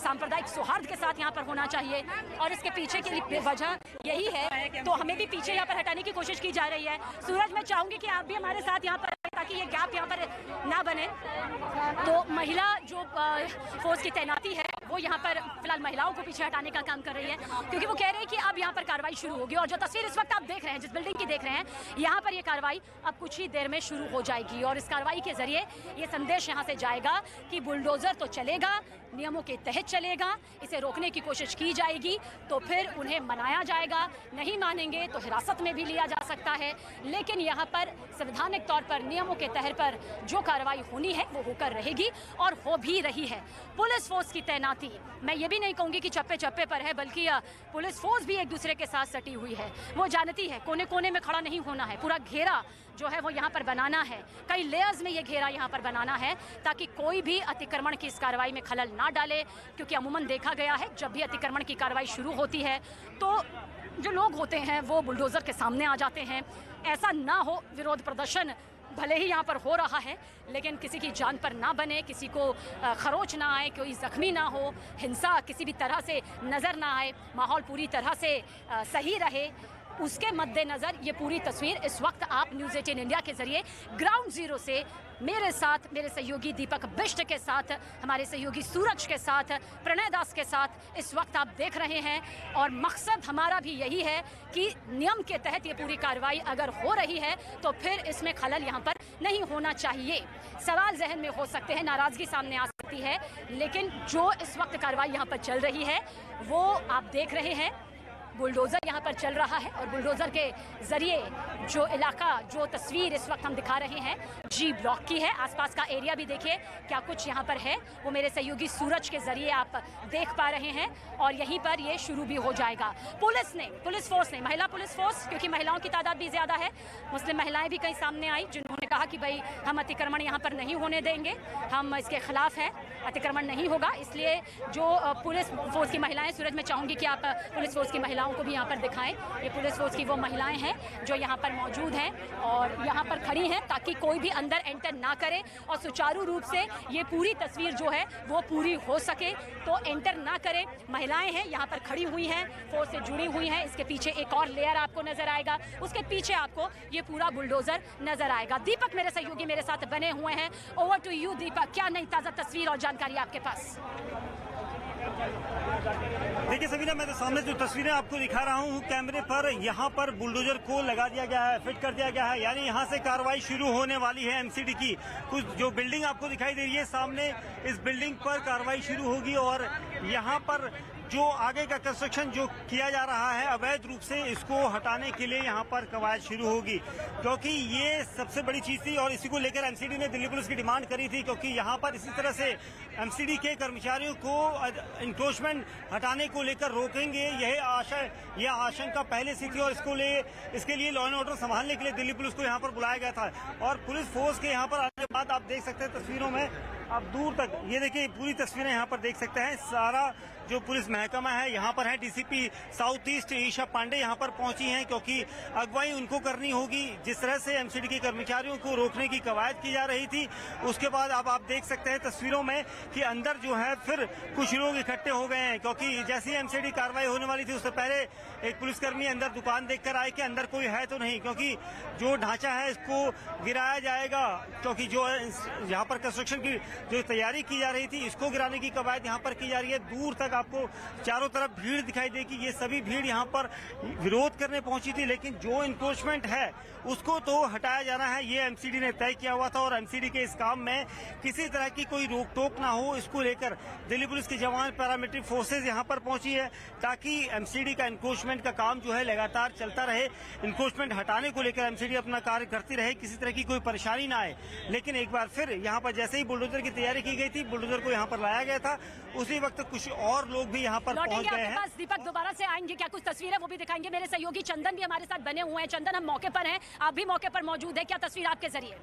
सांप्रदायिक सौहार्द के साथ यहाँ पर होना चाहिए और इसके पीछे की वजह यही है। तो हमें भी पीछे यहाँ पर हटाने की कोशिश की जा रही है। सूरज, मैं चाहूँगी कि आप भी हमारे साथ यहाँ पर, ताकि ये गैप यहाँ पर ना बने। तो महिला जो फोर्स की तैनाती है वो यहाँ पर फिलहाल महिलाओं को पीछे हटाने का काम कर रही है, क्योंकि वो कह रहे हैं कि अब यहाँ पर कार्रवाई शुरू होगी। और जो तस्वीर इस वक्त आप देख रहे हैं, जिस बिल्डिंग की देख रहे हैं, यहाँ पर ये कार्रवाई अब कुछ ही देर में शुरू हो जाएगी और इस कार्रवाई के जरिए ये संदेश यहाँ से जाएगा कि बुलडोजर तो चलेगा, नियमों के तहत चलेगा, इसे रोकने की कोशिश की जाएगी तो फिर उन्हें मनाया जाएगा, नहीं मानेंगे तो हिरासत में भी लिया जा सकता है। लेकिन यहाँ पर संवैधानिक तौर पर नियमों के तहत पर जो कार्रवाई होनी है वो होकर रहेगी और हो भी रही है। पुलिस फोर्स की तैनाती, मैं ये भी नहीं कहूँगी कि चप्पे चप्पे पर है, बल्कि पुलिस फोर्स भी एक दूसरे के साथ सटी हुई है। वो जानती है कोने कोने में खड़ा नहीं होना है, पूरा घेरा जो है वो यहाँ पर बनाना है, कई लेयर्स में ये घेरा यहाँ पर बनाना है ताकि कोई भी अतिक्रमण की इस कार्रवाई में खलल ना डाले। क्योंकि अमूमन देखा गया है जब भी अतिक्रमण की कार्रवाई शुरू होती है तो जो लोग होते हैं वो बुलडोज़र के सामने आ जाते हैं। ऐसा ना हो, विरोध प्रदर्शन भले ही यहाँ पर हो रहा है लेकिन किसी की जान पर ना बने, किसी को खरोच ना आए, कोई ज़ख्मी ना हो, हिंसा किसी भी तरह से नज़र ना आए, माहौल पूरी तरह से सही रहे, उसके मद्देनज़र ये पूरी तस्वीर इस वक्त आप न्यूज़ 18 इंडिया के ज़रिए ग्राउंड ज़ीरो से मेरे साथ, मेरे सहयोगी दीपक बिष्ट के साथ, हमारे सहयोगी सूरज के साथ, प्रणय दास के साथ इस वक्त आप देख रहे हैं। और मकसद हमारा भी यही है कि नियम के तहत ये पूरी कार्रवाई अगर हो रही है तो फिर इसमें खलल यहाँ पर नहीं होना चाहिए। सवाल जहन में हो सकते हैं, नाराज़गी सामने आ सकती है, लेकिन जो इस वक्त कार्रवाई यहाँ पर चल रही है वो आप देख रहे हैं, बुलडोज़र यहाँ पर चल रहा है और बुलडोज़र के ज़रिए जो इलाका, जो तस्वीर इस वक्त हम दिखा रहे हैं जी ब्लॉक की है। आसपास का एरिया भी देखिए क्या कुछ यहाँ पर है, वो मेरे सहयोगी सूरज के ज़रिए आप देख पा रहे हैं और यहीं पर ये शुरू भी हो जाएगा। पुलिस फोर्स ने, महिला पुलिस फोर्स, क्योंकि महिलाओं की तादाद भी ज़्यादा है, मुस्लिम महिलाएँ भी कहीं सामने आई जिन्होंने कहा कि भाई हम अतिक्रमण यहाँ पर नहीं होने देंगे, हम इसके खिलाफ हैं, अतिक्रमण नहीं होगा। इसलिए जो पुलिस फोर्स की महिलाएँ, सूरज मैं चाहूँगी कि आप पुलिस फोर्स की महिलाओं को भी यहाँ पर दिखाएं। ये पुलिस फोर्स की वो महिलाएं हैं जो यहाँ पर मौजूद हैं और यहाँ पर खड़ी हैं ताकि कोई भी अंदर एंटर ना करे और सुचारू रूप से ये पूरी तस्वीर जो है वो पूरी हो सके, तो एंटर ना करे। महिलाएं हैं यहाँ पर खड़ी हुई हैं, फोर्स से जुड़ी हुई हैं। इसके पीछे एक और लेयर आपको नजर आएगा, उसके पीछे आपको ये पूरा बुलडोजर नजर आएगा। दीपक मेरे सहयोगी मेरे साथ बने हुए हैं। ओवर टू यू दीपक, क्या नई ताज़ा तस्वीर और जानकारी आपके पास? देखिए सबीना, मैं तो सामने जो तस्वीरें आपको दिखा रहा हूँ कैमरे पर, यहाँ पर बुलडोजर को लगा दिया गया है, फिट कर दिया गया है, यानी यहाँ से कार्रवाई शुरू होने वाली है एमसीडी की। कुछ जो बिल्डिंग आपको दिखाई दे रही है सामने, इस बिल्डिंग पर कार्रवाई शुरू होगी और यहाँ पर जो आगे का कंस्ट्रक्शन जो किया जा रहा है अवैध रूप से, इसको हटाने के लिए यहाँ पर कवायद शुरू होगी, क्योंकि ये सबसे बड़ी चीज थी और इसी को लेकर एमसीडी ने दिल्ली पुलिस की डिमांड करी थी। क्योंकि यहाँ पर इसी तरह से एमसीडी के कर्मचारियों को इंक्रोचमेंट हटाने को लेकर रोकेंगे, यह आशंका पहले से थी और इसके लिए लॉ एंड ऑर्डर संभालने के लिए दिल्ली पुलिस को यहाँ पर बुलाया गया था। और पुलिस फोर्स के यहाँ पर आने के बाद आप देख सकते हैं तस्वीरों में, आप दूर तक ये देखिए पूरी तस्वीरें यहाँ पर देख सकते हैं। सारा जो पुलिस महकमा है यहाँ पर है, DCP south east Isha Pandey यहाँ पर पहुंची हैं, क्योंकि अगुवाई उनको करनी होगी। जिस तरह से एमसीडी के कर्मचारियों को रोकने की कवायद की जा रही थी, उसके बाद अब आप देख सकते हैं तस्वीरों में कि अंदर जो है फिर कुछ लोग इकट्ठे हो गए हैं, क्योंकि जैसी एमसीडी कार्रवाई होने वाली थी उससे पहले एक पुलिसकर्मी अंदर दुकान देखकर आए कि अंदर कोई है तो नहीं, क्योंकि जो ढांचा है इसको गिराया जाएगा, क्योंकि जो यहाँ पर कंस्ट्रक्शन की जो तैयारी की जा रही थी इसको गिराने की कवायद यहाँ पर की जा रही है। दूर तक आपको चारों तरफ भीड़ दिखाई देगी। ये सभी भीड़ यहाँ पर विरोध करने पहुंची थी, लेकिन जो इंक्रोचमेंट है उसको तो हटाया जाना है, ये एमसीडी ने तय किया हुआ था। और एमसीडी के इस काम में किसी तरह की कोई रोक टोक ना हो, इसको लेकर दिल्ली पुलिस के जवान, पैरामिलिट्री फोर्सेज यहाँ पर पहुंची है ताकि एमसीडी का इंक्रोचमेंट का काम जो है लगातार चलता रहे। इंक्रोचमेंट हटाने को लेकर एमसीडी अपना कार्य करती रहे, किसी तरह की कोई परेशानी ना आए। लेकिन एक बार फिर यहाँ पर जैसे ही बुलडोजर की तैयारी की गई थी, बुलडोजर को यहाँ पर लाया गया था, उसी वक्त कुछ और लोग भी यहाँ पर पहुंच गए हैं। दीपक दोबारा से आएंगे, क्या कुछ तस्वीर है वो भी दिखाएंगे। मेरे सहयोगी चंदन भी हमारे साथ बने हुए हैं। चंदन, हम मौके पर हैं, आप भी मौके पर मौजूद है, क्या तस्वीर आपके जरिए?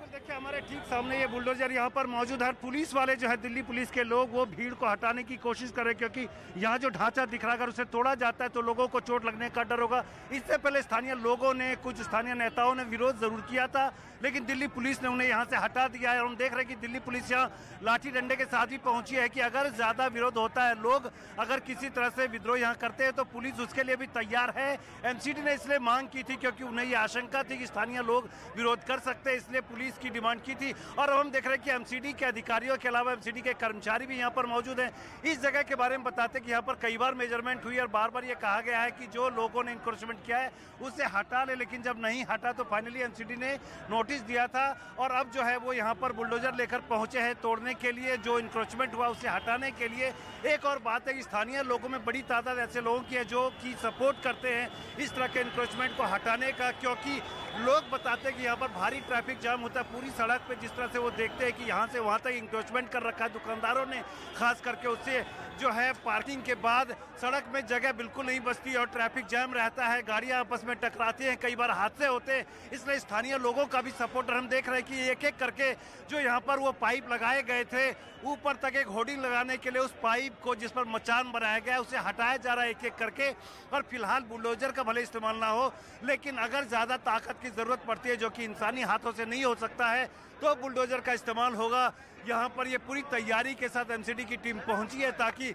देखिए हमारे ठीक सामने ये बुलडोजर यहाँ पर मौजूद है। पुलिस वाले जो है, दिल्ली पुलिस के लोग, वो भीड़ को हटाने की कोशिश कर रहे हैं, क्योंकि यहाँ जो ढांचा दिख रहा है अगर उसे तोड़ा जाता है तो लोगों को चोट लगने का डर होगा। इससे पहले स्थानीय लोगों ने, कुछ स्थानीय नेताओं ने विरोध जरूर किया था, लेकिन दिल्ली पुलिस ने उन्हें यहाँ से हटा दिया है। और हम देख रहे हैं कि दिल्ली पुलिस यहाँ लाठी डंडे के साथ भी पहुंची है कि अगर ज्यादा विरोध होता है, लोग अगर किसी तरह से विद्रोह यहाँ करते हैं तो पुलिस उसके लिए भी तैयार है। एमसीडी ने इसलिए मांग की थी क्योंकि उन्हें ये आशंका थी कि स्थानीय लोग विरोध कर सकते हैं, इसलिए पुलिस की डिमांड की थी। और अब हम देख रहे हैं कि एमसीडी के अधिकारियों के अलावा एमसीडी के कर्मचारी भी यहाँ पर मौजूद हैं। इस जगह के बारे में बताते कि यहाँ पर कई बार मेजरमेंट हुई और बार बार ये कहा गया है कि जो लोगों ने इंक्रोचमेंट किया है उसे हटा ले, लेकिन जब नहीं हटा तो फाइनली एमसीडी ने नोटिस दिया था और अब जो है वो यहाँ पर बुलडोजर लेकर पहुंचे हैं तोड़ने के लिए, जो इंक्रोचमेंट हुआ उसे हटाने के लिए। एक और बात है कि स्थानीय लोगों में बड़ी तादाद ऐसे लोगों की है जो कि सपोर्ट करते हैं इस तरह के इंक्रोचमेंट को हटाने का, क्योंकि लोग बताते हैं कि यहाँ पर भारी ट्रैफिक जाम होता है पूरी सड़क पे। जिस तरह से वो देखते हैं कि यहाँ से वहाँ तक इंक्रोचमेंट कर रखा है दुकानदारों ने, खास करके उससे जो है पार्किंग के बाद सड़क में जगह बिल्कुल नहीं बचती और ट्रैफिक जाम रहता है, गाड़ियाँ आपस में टकराती हैं, कई बार हादसे होते हैं। इसलिए स्थानीय लोगों का भी सपोर्ट हम देख रहे हैं कि एक एक करके जो यहाँ पर वो पाइप लगाए गए थे, ऊपर तक एक होर्डिंग लगाने के लिए उस पाइप को जिस पर मचान बनाया गया उसे हटाया जा रहा है एक एक करके। और फिलहाल बुलडोजर का भले इस्तेमाल ना हो, लेकिन अगर ज़्यादा ताकत की ज़रूरत पड़ती है जो कि इंसानी हाथों से नहीं हो सकता है तो बुलडोजर का इस्तेमाल होगा। यहाँ पर ये पूरी तैयारी के साथ एमसीडी की टीम पहुंची है ताकि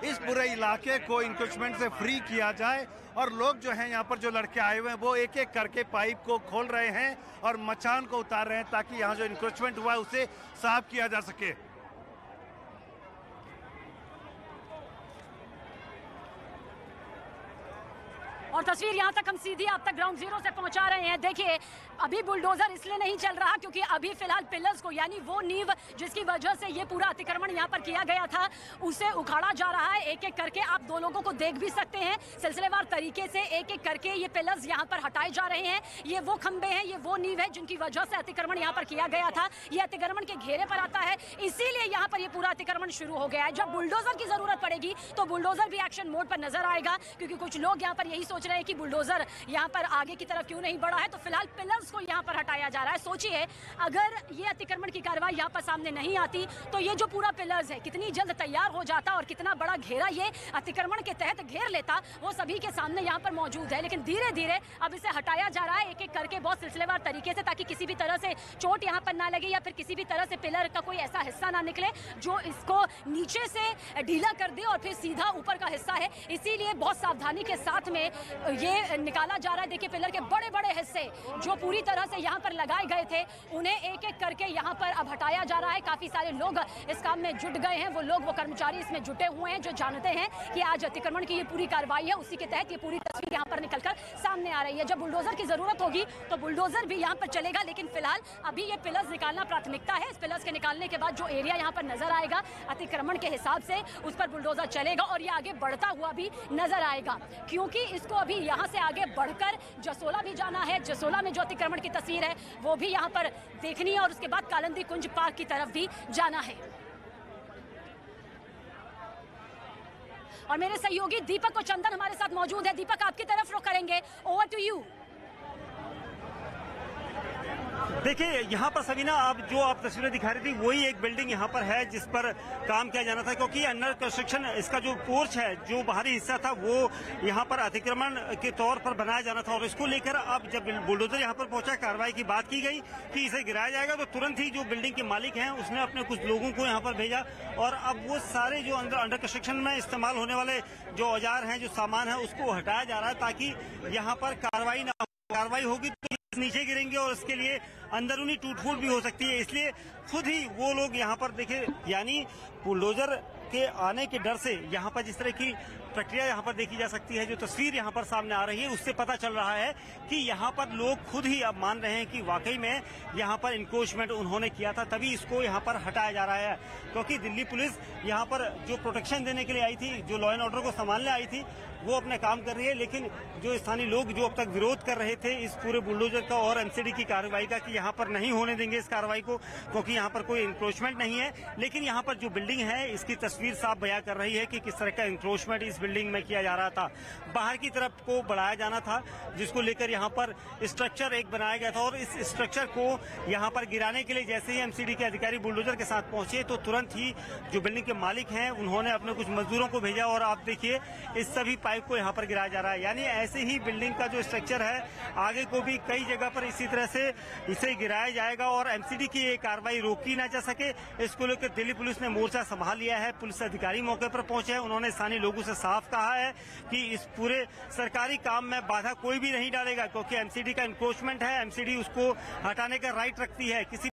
इस पूरे इलाके को इंक्रोचमेंट से फ्री किया जाए। और लोग जो हैं यहाँ पर जो लड़के आए हुए हैं वो एक एक करके पाइप को खोल रहे हैं और मचान को उतार रहे हैं ताकि यहाँ जो इंक्रोचमेंट हुआ है उसे साफ किया जा सके। और तस्वीर यहाँ तक हम सीधी आप तक ग्राउंड जीरो से पहुंचा रहे हैं। देखिए अभी बुलडोजर इसलिए नहीं चल रहा क्योंकि अभी फिलहाल पिलर्स को, यानी वो नींव जिसकी वजह से ये पूरा अतिक्रमण यहाँ पर किया गया था, उसे उखाड़ा जा रहा है एक एक करके। आप दो लोगों को देख भी सकते हैं सिलसिलेवार तरीके से एक एक करके ये पिलर्स यहाँ पर हटाए जा रहे हैं। ये वो खंबे हैं, ये वो नींव है जिनकी वजह से अतिक्रमण यहाँ पर किया गया था। ये अतिक्रमण के घेरे पर आता है, इसीलिए यहाँ पर ये पूरा अतिक्रमण शुरू हो गया है। जब बुलडोजर की जरूरत पड़ेगी तो बुलडोजर भी एक्शन मोड पर नजर आएगा, क्योंकि कुछ लोग यहाँ पर यही सोच रहे हैं कि बुलडोजर यहाँ पर आगे की तरफ क्यों नहीं बढ़ा है। तो फिलहाल पिलर्स को यहाँ पर हटाया जा रहा है। सोचिए अगर ये अतिक्रमण की कार्रवाई यहाँ पर सामने नहीं आती तो ये जो पूरा पिलर्स है कितनी जल्द तैयार हो जाता और कितना बड़ा घेरा ये अतिक्रमण के तहत घेर लेता, वो सभी के सामने यहाँ पर मौजूद है। लेकिन धीरे धीरे अब इसे हटाया जा रहा है एक एक करके, बहुत सिलसिलेवार तरीके से, ताकि किसी भी तरह से चोट यहाँ पर ना लगे या फिर किसी भी तरह से पिलर का कोई ऐसा हिस्सा ना निकले जो इसको नीचे से ढीला कर दे और फिर सीधा ऊपर का हिस्सा है। इसीलिए बहुत सावधानी के साथ में ये निकाला जा रहा है। देखिए पिलर के बड़े बड़े हिस्से जो पूरी तरह से यहाँ पर लगाए गए थे उन्हें एक एक करके यहाँ पर अब हटाया जा रहा है। काफी सारे लोग इस काम में जुट गए हैं, वो लोग, वो कर्मचारी इसमें जुटे हुए हैं जो जानते हैं कि आज अतिक्रमण की ये पूरी कार्रवाई है। उसी के तहत ये पूरी तस्वीर यहाँ पर निकलकर सामने आ रही है। जब बुलडोजर की जरूरत होगी तो बुलडोजर भी यहाँ पर चलेगा, लेकिन फिलहाल अभी ये पिलर्स निकालना प्राथमिकता है। इस पिलर्स के निकालने के बाद जो एरिया यहाँ पर नजर आएगा अतिक्रमण के हिसाब से उस पर बुलडोजर चलेगा और ये आगे बढ़ता हुआ भी नजर आएगा, क्योंकि इसको अभी यहाँ से आगे बढ़कर जसोला भी जाना है। जसोला में जो अतिक्रमण की तस्वीर है वो भी यहाँ पर देखनी है और उसके बाद कालंदी कुंज पार्क की तरफ भी जाना है। और मेरे सहयोगी दीपक और चंदन हमारे साथ मौजूद है। दीपक आपकी तरफ रुख करेंगे, ओवर टू यू। देखिए यहाँ पर सबीना, आप जो आप तस्वीरें दिखा रही थी वही एक बिल्डिंग यहाँ पर है जिस पर काम किया जाना था, क्योंकि अंडर कंस्ट्रक्शन इसका जो पोर्च है, जो बाहरी हिस्सा था, वो यहाँ पर अतिक्रमण के तौर पर बनाया जाना था। और इसको लेकर अब जब बुलडोजर यहाँ पर पहुंचा, कार्रवाई की बात की गई कि इसे गिराया जाएगा, तो तुरंत ही जो बिल्डिंग के मालिक हैं उसने अपने कुछ लोगों को यहाँ पर भेजा और अब वो सारे जो अंडर कंस्ट्रक्शन में इस्तेमाल होने वाले जो औजार हैं, जो सामान है, उसको हटाया जा रहा है ताकि यहाँ पर कार्रवाई ना हो। कार्रवाई होगी तो नीचे गिरेंगे और इसके लिए अंदरूनी टूट-फूट भी हो सकती है। इसलिए खुद ही वो लोग यहाँ पर देखे, यानी बुलडोजर के आने के डर से यहाँ पर जिस तरह की प्रक्रिया यहाँ पर देखी जा सकती है, जो तस्वीर यहाँ पर सामने आ रही है, उससे पता चल रहा है कि यहाँ पर लोग खुद ही अब मान रहे हैं कि वाकई में यहाँ पर इंक्रोचमेंट उन्होंने किया था, तभी इसको यहाँ पर हटाया जा रहा है। क्योंकि दिल्ली पुलिस यहाँ पर जो प्रोटेक्शन देने के लिए आई थी, जो लॉ एंड ऑर्डर को संभालने आई थी, वो अपने काम कर रही है। लेकिन जो स्थानीय लोग जो अब तक विरोध कर रहे थे इस पूरे बुलडोजर का और एमसीडी की कार्रवाई का कि यहाँ पर नहीं होने देंगे इस कार्रवाई को, क्योंकि यहाँ पर कोई इंक्रोचमेंट नहीं है। लेकिन यहाँ पर जो बिल्डिंग है इसकी तस्वीर साफ बयां कर रही है कि किस तरह का इंक्रोचमेंट इस बिल्डिंग में किया जा रहा था। बाहर की तरफ को बढ़ाया जाना था, जिसको लेकर यहाँ पर स्ट्रक्चर एक बनाया गया था, और इस स्ट्रक्चर को यहाँ पर गिराने के लिए जैसे ही एमसीडी के अधिकारी बुलडोजर के साथ पहुंचे तो तुरंत ही जो बिल्डिंग के मालिक हैं उन्होंने अपने कुछ मजदूरों को भेजा, और आप देखिए इस सभी पाइप को यहाँ पर गिराया जा रहा है। यानी ऐसे ही बिल्डिंग का जो स्ट्रक्चर है आगे को भी कई जगह पर इसी तरह से इसे गिराया जाएगा, और एमसीडी की ये कार्रवाई रोकी ना जा सके, इसको लेकर दिल्ली पुलिस ने मोर्चा संभाल लिया है। पुलिस अधिकारी मौके पर पहुंचे हैं, उन्होंने स्थानीय लोगों से साफ कहा है कि इस पूरे सरकारी काम में बाधा कोई भी नहीं डालेगा, क्योंकि एमसीडी का इंक्रोचमेंट है, एमसीडी उसको हटाने का राइट रखती है। किसी